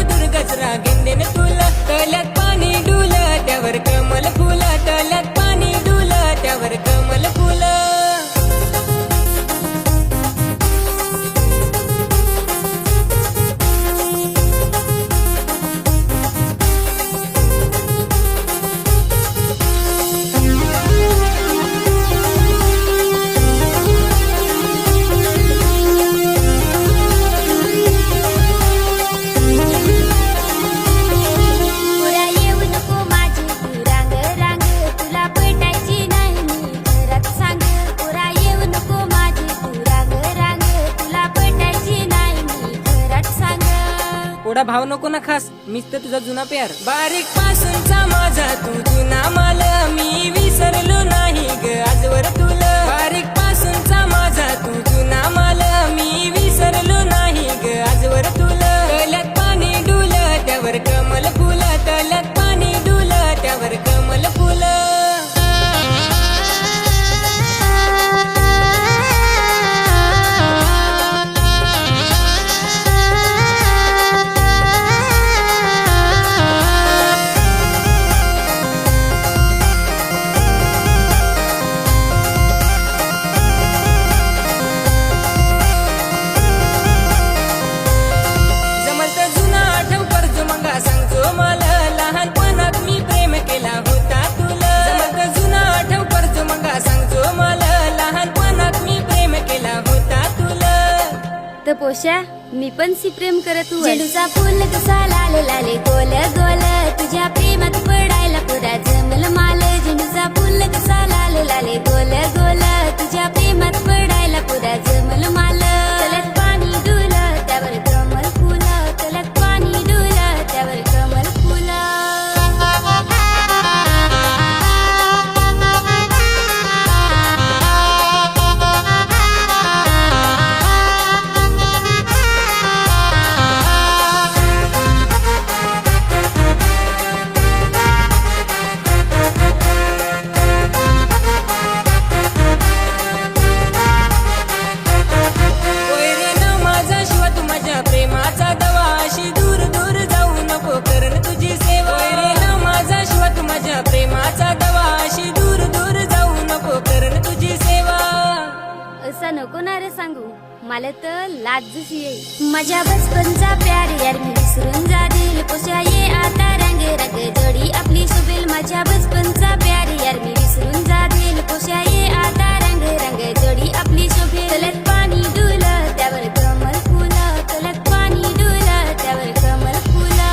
मधुर गजरा गेंदेन तुला तल्यात पाणी डुलं त्यावर कमल फुलं तल्यात पाणी डुलं त्यावर कमल फुलं थोडा भाव नको ना खास मीच तर तुझा जुना प्यार बारीक पासूनचा माझा तू जुना माल मी विसरलो नाही ग आजवर तुला बारीक पासूनचा माझा तू जुना माल मी विसरलो नाही ग आजवर तुला तल्यात पाणी डुलं त्यावर कमल फुलं तल्यात पाणी डुलं त्यावर कमल फुलं पोशा मी पण सी प्रेम करत झेंडूचा फुल कसा लाल लाले गोल गोल तुझ्या प्रेमात पडायला पुरा जमल माल झेंडूचा फुल कसा लाल लाले गोल गोल तुझ्या प्रेमात पडायला पुरा जमल माल तल्यात पाणी डुलं त्यावर कमल फुलं तल्यात पाणी डुलं त्यावर कमल फुलं प्रेमाचा दवा अशी दूर दूर जाऊ नको करण तुझी सेवा रे ना माझा शिवा तू माझ्या प्रेमाचा दवा अशी दूर दूर जाऊ नको करण तुझी सेवा असं नको ना रे सांगू मला तर लाज जशी येईल माझ्या बचपनचा प्यार यार मी विसरून जाईल पोशा ये आता रंग रंग जोडी आपली शोभेल माझ्या बचपनचा प्यार यार मी विसरून जाईल पोशा ये आता रंग रंग जोडी आपली शोभेल तल्यात पाणी डुलं त्यावर कमल फुलं तल्यात पाणी डुलं त्यावर कमल फुलं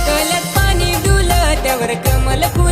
तल्यात पाणी डुलं त्यावर कमल फुलं